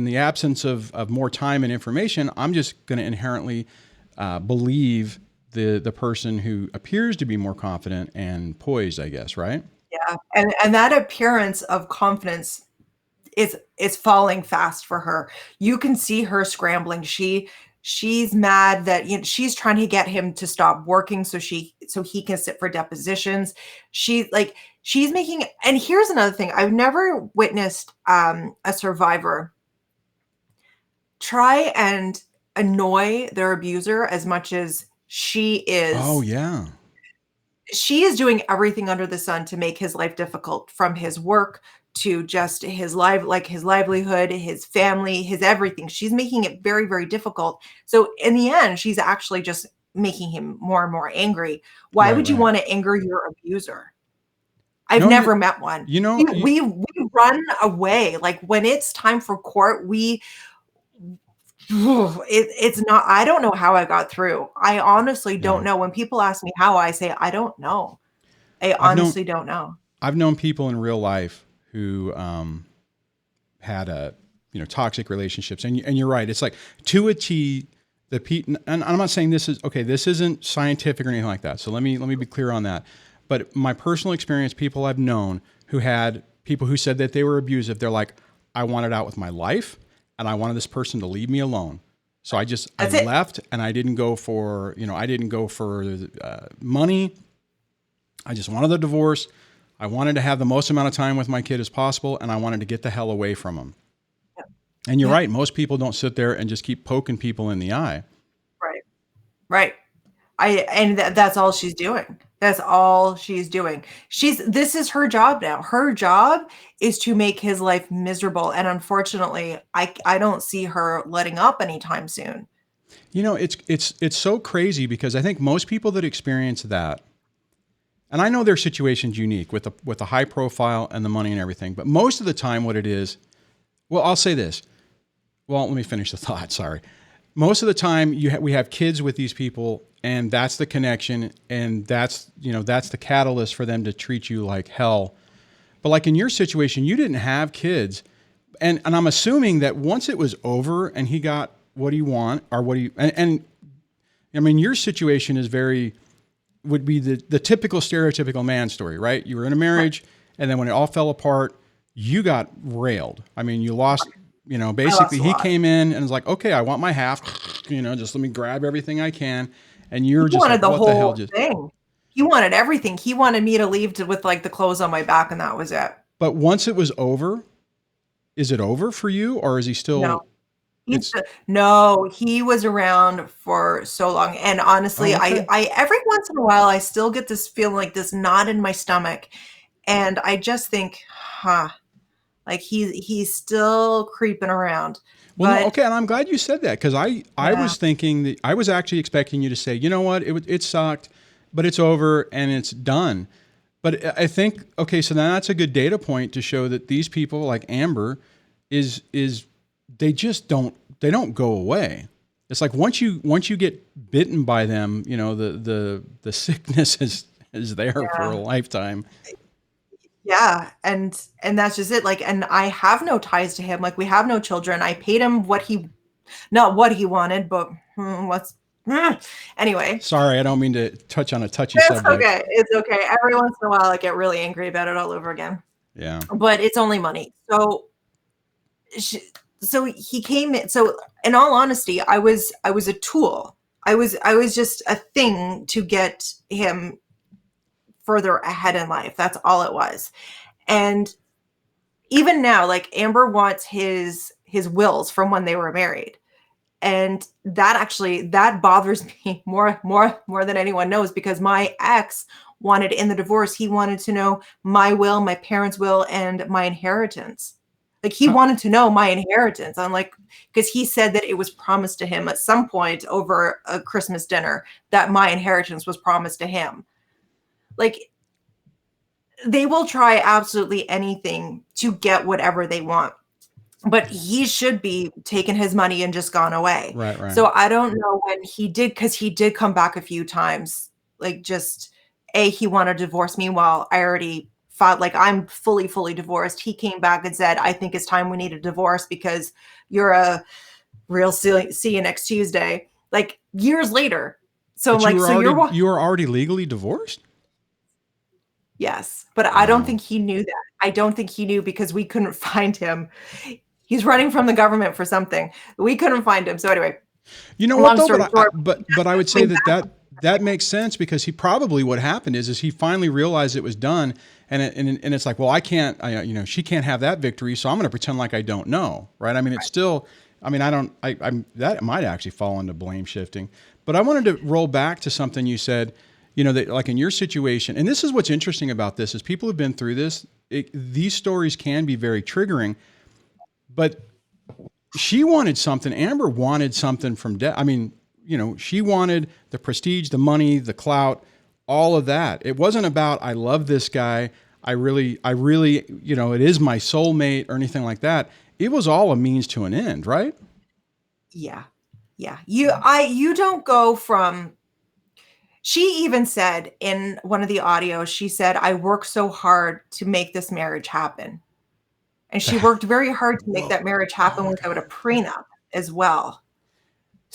the absence of more time and information, I'm just going to inherently believe the person who appears to be more confident and poised, I guess, right? Yeah. And that appearance of confidence is falling fast for her. You can see her scrambling. She's mad that she's trying to get him to stop working so he can sit for depositions. She's making, and here's another thing. I've never witnessed a survivor try and annoy their abuser as much as she is. Oh yeah. She is doing everything under the sun to make his life difficult, from his work to just his livelihood, his family, his everything. She's making it very, very difficult. So in the end, she's actually just making him more and more angry. Why would you want to anger your abuser? I've never met one. We run away. Like when it's time for court, it's not, I don't know how I got through. I honestly don't know. When people ask me how, I say, I don't know. I honestly don't know. I've known people in real life who had toxic relationships, and you're right. It's like to a T. And I'm not saying this isn't scientific or anything like that. So let me be clear on that. But my personal experience, people I've known who had people who said that they were abusive, they're like, I wanted out with my life, and I wanted this person to leave me alone. So I left, and I didn't go for money. I just wanted the divorce. I wanted to have the most amount of time with my kid as possible, and I wanted to get the hell away from him. Yep. And you're right. Most people don't sit there and just keep poking people in the eye. Right. That's all she's doing. That's all she's doing. This is her job now. Her job is to make his life miserable. And unfortunately, I don't see her letting up anytime soon. It's so crazy, because I think most people that experience that, and I know their situation's unique with the high profile and the money and everything, but most of the time what it is, well, I'll say this. Well, let me finish the thought. Sorry. Most of the time we have kids with these people, and that's the connection, and that's the catalyst for them to treat you like hell. But like in your situation, you didn't have kids. And I'm assuming that once it was over and he got what he want, or what he, and I mean, your situation is very, would be the typical stereotypical man story, right? You were in a marriage, and then when it all fell apart, you got railed. I mean, you lost, I lost basically a he lot. came in and was like, okay, I want my half, just let me grab everything I can. And you're He just like, wanted the what the hell whole just, thing. He wanted everything. He wanted me to leave with like the clothes on my back, and that was it. but once it was over, is it over for you, or is he No, still, it's, no, he was around for so long. And honestly, oh, okay. I every once in a while I still get this feeling like this knot in my stomach. And I just think, huh, like he's still creeping around. Well, no, But okay, and I'm glad you said that because I yeah, was thinking that I was actually expecting you to say, you know what, it sucked, but it's over and it's done. But I think okay, so now that's a good data point to show that these people like Amber is they just don't go away. It's like once you get bitten by them, the sickness is there for yeah. a lifetime. Yeah, and that's just it. Like, and I have no ties to him. Like, we have no children. I paid him not what he wanted, but what's anyway. Sorry, I don't mean to touch on a touchy It's subject. okay. It's okay. Every once in a while, I get really angry about it all over again. Yeah. But it's only money. Sh so he came in. So in all honesty, I was a tool. I was just a thing to get him further ahead in life. That's all it was. And even now, like Amber wants his wills from when they were married. And that bothers me more than anyone knows, because my ex wanted in the divorce, he wanted to know my will, my parents' will, and my inheritance. Like he Huh. wanted to know my inheritance. I'm like, because he said that it was promised to him at some point over a Christmas dinner that my inheritance was promised to him. Like they will try absolutely anything to get whatever they want, but he should be taking his money and just gone away. Right, right. So I don't know when he did, because he did come back a few times. Like just he wanted to divorce me while I already fought. Like I'm fully divorced. He came back and said, "I think it's time we need a divorce because you're a real see you next Tuesday." Like years later. So I'm But like, so you're you were already legally divorced? yes, but I don't Wow. think he knew that. I don't think he knew because we couldn't find him. He's running from the government for something. We couldn't find him. So anyway, You know what long though? story short, But I would say coming that makes sense because he probably what happened is he finally realized it was done, and it's like, well, I can't, she can't have that victory, so I'm going to pretend like I don't know, right? I mean, it's still, I mean, I don't, I'm that might actually fall into blame shifting, but I wanted to roll back to something you said, that like in your situation, and this is what's interesting about this is people who've been through this, these stories can be very triggering, but she wanted something. Amber wanted something from Depp. I mean, she wanted the prestige, the money, the clout, all of that. It wasn't about, I love this guy. I really, it is my soulmate or anything like that. It was all a means to an end, right? yeah, yeah. You don't go from. She even said in one of the audios, she said, "I worked so hard to make this marriage happen," and she worked very hard to make Whoa. that marriage Oh happen my without a God. prenup as well.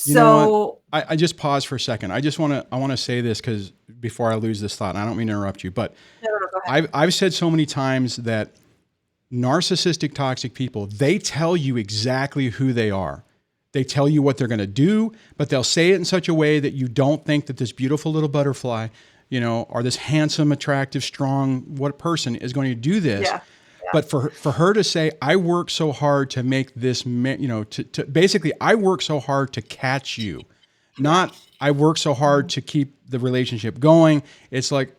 You know what? So I just pause for a second. I want to say this because before I lose this thought, and I don't mean to interrupt you, but no, no, no, go ahead. I've said so many times that narcissistic, toxic people, they tell you exactly who they are. They tell you what they're going to do, but they'll say it in such a way that you don't think that this beautiful little butterfly, or this handsome, attractive, strong, what person is going to do this. Yeah, yeah, But for her to say, I work so hard to make this, to basically, I work so hard to catch you, not I work so hard to keep the relationship going. It's like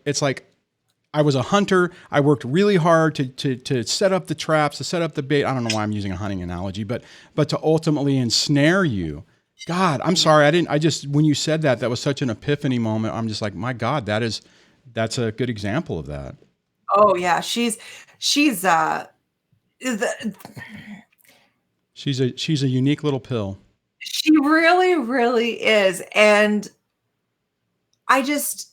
I was a hunter. I worked really hard to set up the traps, to set up the bait. I don't know why I'm using a hunting analogy, but to ultimately ensnare you. God, I'm sorry. I just, when you said that, that was such an epiphany moment. I'm just like, my God, that's a good example of that. oh yeah, she's the, She's a unique little pill. she really is. And I just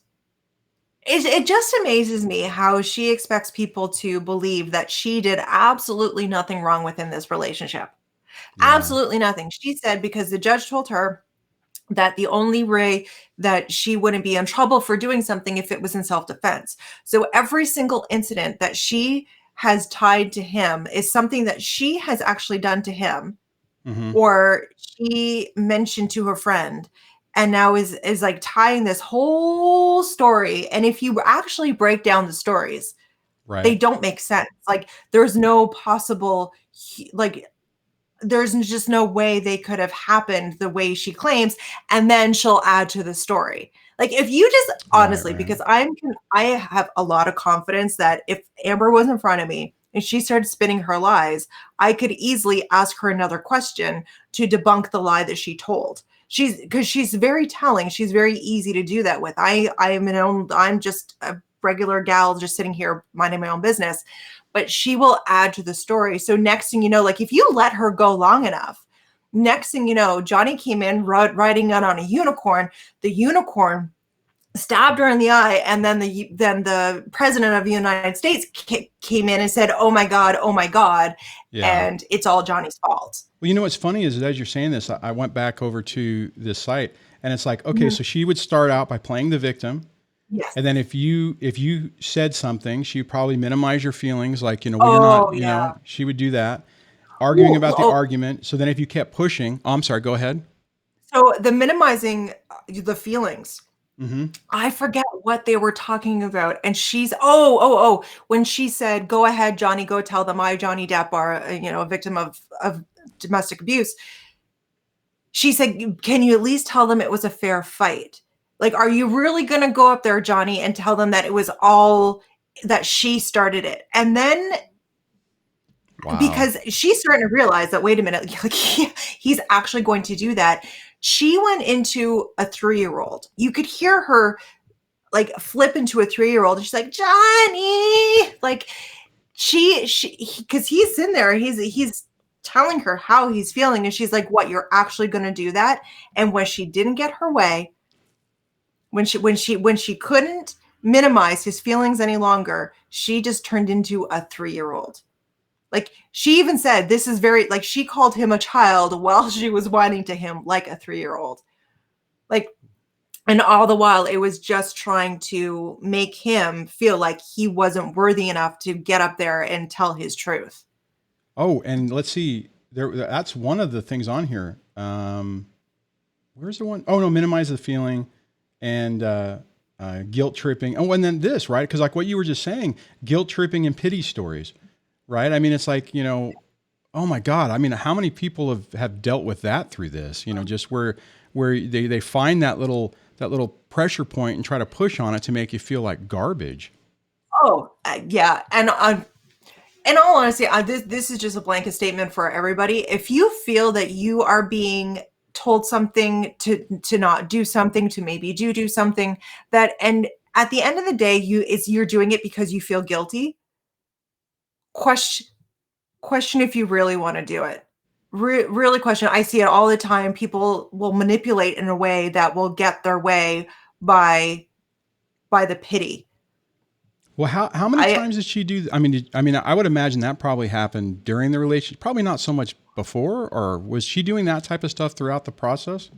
it just amazes me how she expects people to believe that she did absolutely nothing wrong within this relationship. Yeah. Absolutely nothing. She said because the judge told her that the only way that she wouldn't be in trouble for doing something if it was in self-defense. So every single incident that she has tied to him is something that she has actually done to him, Mm-hmm. or she mentioned to her friend, and now is like tying this whole story. And if you actually break down the stories, they Right. don't make sense. Like there's no possible, like there's just no way they could have happened the way she claims, and then she'll add to the story. Like if you just Right. honestly, Right. because I have a lot of confidence that if Amber was in front of me and she started spinning her lies, I could easily ask her another question to debunk the lie that she told. She's very telling. She's very easy to do that with. I'm just a regular gal just sitting here minding my own business, but she will add to the story. So next thing you know, like if you let her go long enough, next thing you know, Johnny came in riding on a unicorn. The unicorn stabbed her in the eye, and then the president of the United States came in and said, oh my god," Yeah. and it's all Johnny's fault. Well, you know what's funny is that as you're saying this, I went back over to this site, and it's like, okay, Mhm. so she would start out by playing the victim, Yes. and then if you said something, she'd probably minimize your feelings, like, well, you're not, Oh yeah. she would do that, arguing Ooh, about the oh, argument. So then if you kept pushing, oh, I'm sorry, go ahead. so the minimizing the feelings. Mm-hmm. I forget what they were talking about. And she's, when she said, "Go ahead, Johnny, go tell them I, Johnny Depp, are, a victim of domestic abuse." She said, "Can you at least tell them it was a fair fight? Like, are you really going to go up there, Johnny, and tell them that it was all that she started it?" And then Wow. because she's starting to realize that, wait a minute, like he's actually going to do that. She went into a 3-year-old. You could hear her like flip into a 3-year-old, and she's like, "Johnny," like she because he's in there, he's telling her how he's feeling, and she's like, "What, you're actually going to do that?" And when she didn't get her way, when she couldn't minimize his feelings any longer, she just turned into a 3-year-old. Like she even said, this is very, like she called him a child while she was whining to him like a 3-year-old. Like, and all the while, it was just trying to make him feel like he wasn't worthy enough to get up there and tell his truth. Oh, and let's see. That's one of the things on here. Where's the one? Oh no, minimize the feeling and guilt tripping. Oh, and then this, right? Because like what you were just saying, guilt tripping and pity stories, right? I mean, it's like, oh my God. I mean, how many people have dealt with that through this? Just where they find that little pressure point and try to push on it to make you feel like garbage. Oh, yeah. And in all honesty, this is just a blanket statement for everybody. If you feel that you are being told something to not do something, to maybe do something that, and at the end of the day, you're doing it because you feel guilty. Question if you really want to do it. Really question. I see it all the time. People will manipulate in a way that will get their way by the pity. Well, how many I times did she do? I mean, I would imagine that probably happened during the relationship. Probably not so much before, or was she doing that type of stuff throughout the process?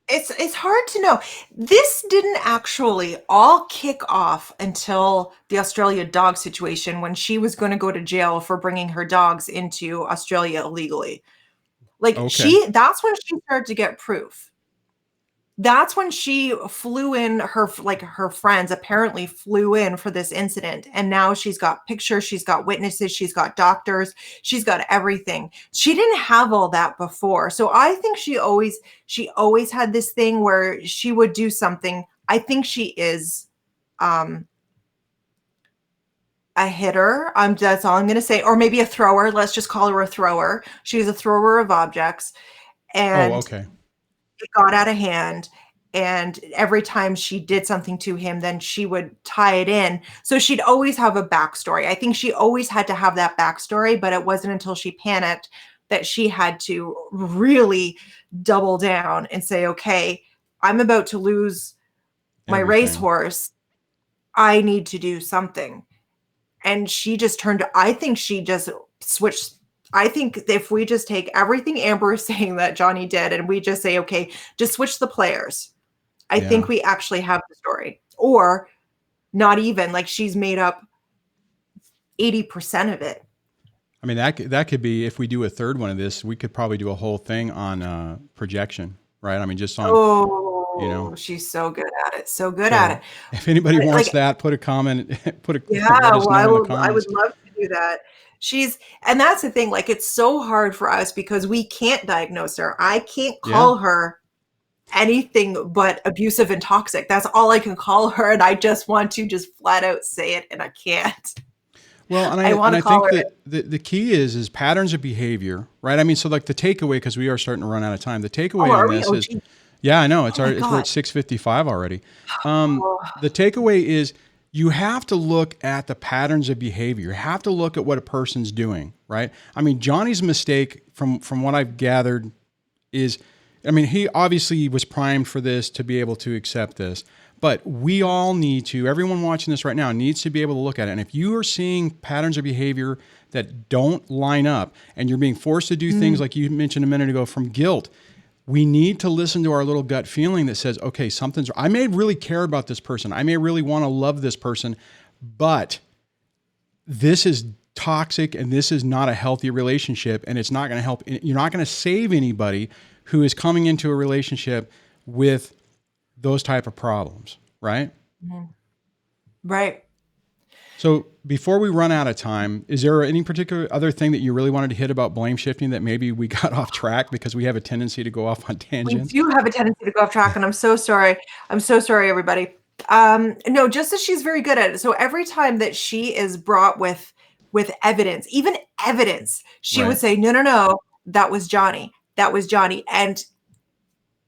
It's hard to know. This didn't actually all kick off until the Australia dog situation, when she was going to go to jail for bringing her dogs into Australia illegally. Like Okay. that's when she started to get proof. That's when she flew in, her friends apparently flew in for this incident, and now she's got pictures, she's got witnesses, she's got doctors, she's got everything. She didn't have all that before. So I think she always had this thing where she would do something. I think she is um a hitter. That's all I'm going to say, or maybe a thrower. Let's just call her a thrower. She's a thrower of objects, Oh, and okay. it got out of hand. And every time she did something to him, then she would tie it in. So she'd always have a backstory. I think she always had to have that backstory, but it wasn't until she panicked that she had to really double down and say, "Okay, I'm about to lose my Everything. racehorse. I need to do something." And she just I think she just switched. I think if we just take everything Amber is saying that Johnny did and we just say, okay, just switch the players, I think we actually have the story. Or not even, like she's made up 80% of it. I mean, that could be, if we do a third one of this, we could probably do a whole thing on projection, right? I mean, just on, you know. She's so good at it. So good at it. If anybody wants that, put a comment, let us know in the comments. I would love to do that. And that's the thing, like, it's so hard for us because we can't diagnose her. I can't call her anything but abusive and toxic. That's all I can call her. And I just want to just flat out say it, and I can't. Well, and I think that the key is patterns of behavior, right? I mean, so like the takeaway, because we are starting to run out of time. The takeaway on this is, yeah, I know we're at 6:55 already. The takeaway is you have to look at the patterns of behavior. You have to look at what a person's doing, right? I mean, Johnny's mistake, from what I've gathered, is, I mean, he obviously was primed for this to be able to accept this. But we all need to, everyone watching this right now needs to be able to look at it. And if you are seeing patterns of behavior that don't line up and you're being forced to do things like you mentioned a minute ago from guilt, we need to listen to our little gut feeling that says, okay, I may really care about this person. I may really want to love this person, but this is toxic and this is not a healthy relationship, and it's not going to help. You're not going to save anybody who is coming into a relationship with those type of problems, right? Mm-hmm. Right. So before we run out of time, is there any particular other thing that you really wanted to hit about blame shifting that maybe we got off track, because we have a tendency to go off on tangents? We do have a tendency to go off track, and I'm so sorry. I'm so sorry, everybody. No, just that she's very good at it. So every time that she is brought with evidence, even evidence, she would say, no, that was Johnny. That was Johnny. And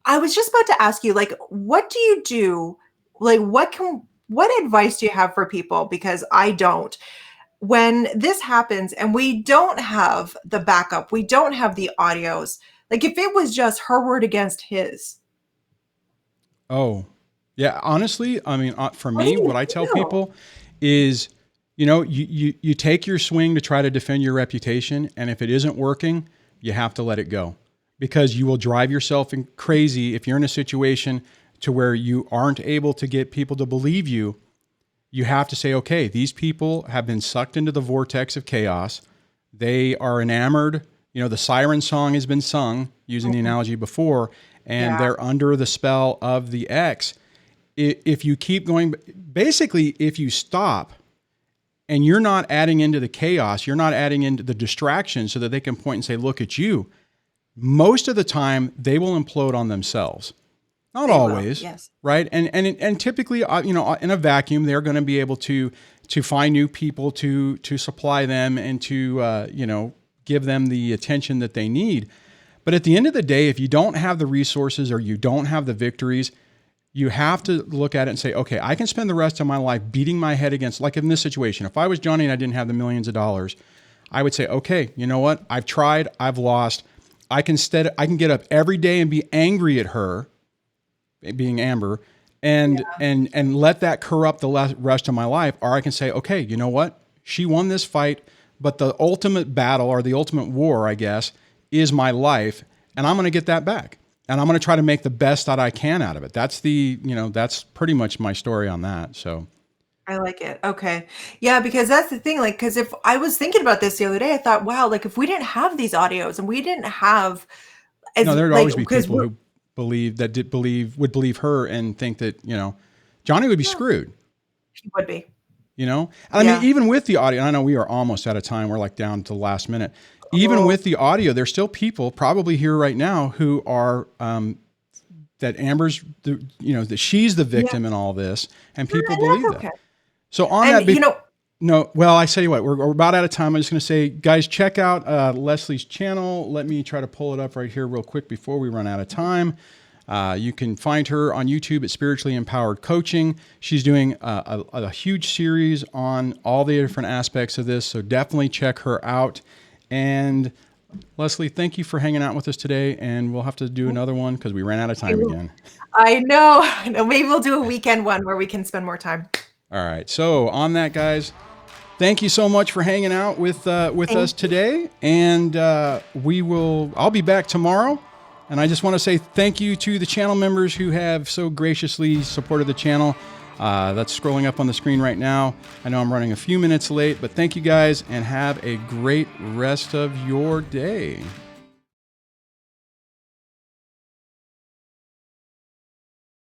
I was just about to ask you, like, what do you do? Like, what advice do you have for people? Because I don't. When this happens and we don't have the backup, we don't have the audios, like if it was just her word against his. Oh, yeah. Honestly, I mean, for me, what I tell people is, you take your swing to try to defend your reputation. And if it isn't working, you have to let it go. Because you will drive yourself crazy if you're in a situation to where you aren't able to get people to believe you. You have to say, okay, these people have been sucked into the vortex of chaos. They are enamored. The siren song has been sung, using the analogy before, and they're under the spell of the ex. If you keep going, basically, if you stop and you're not adding into the chaos, you're not adding into the distraction so that they can point and say, look at you. Most of the time, they will implode on themselves. Not always, right? And typically, in a vacuum, they're going to be able to find new people to supply them and to give them the attention that they need. But at the end of the day, if you don't have the resources or you don't have the victories, you have to look at it and say, okay, I can spend the rest of my life beating my head against, like in this situation, if I was Johnny and I didn't have the millions of dollars, I would say, okay, you know what? I've tried, I've lost. I can get up every day and be angry at her, being Amber, and let that corrupt the rest of my life. Or I can say, okay, you know what? She won this fight, but the ultimate battle, or the ultimate war, I guess, is my life, and I'm going to get that back. And I'm going to try to make the best that I can out of it. That's that's pretty much my story on that. So I like it. Okay. Yeah, because that's the thing. Like, because if I was thinking about this the other day, I thought, wow, like if we didn't have these audios and we didn't have, there'd always be people who would believe her and think that, Johnny would be screwed. He would be. I mean, even with the audio, and I know we are almost out of time. We're like down to the last minute. Even with the audio, there's still people probably here right now who are, that Amber's, that she's the victim in all this, and people believe that. Okay. So on I say what, we're about out of time. I'm just going to say, guys, check out Leslee's channel. Let me try to pull it up right here real quick before we run out of time. You can find her on YouTube at Spiritually Empowered Coaching. She's doing a huge series on all the different aspects of this, so definitely check her out. And Leslee, thank you for hanging out with us today, and we'll have to do another one because we ran out of time again. I know. Maybe we'll do a weekend one where we can spend more time. All right. So on that, guys, thank you so much for hanging out with us today. And I'll be back tomorrow. And I just want to say thank you to the channel members who have so graciously supported the channel. That's scrolling up on the screen right now. I know I'm running a few minutes late, but thank you guys and have a great rest of your day.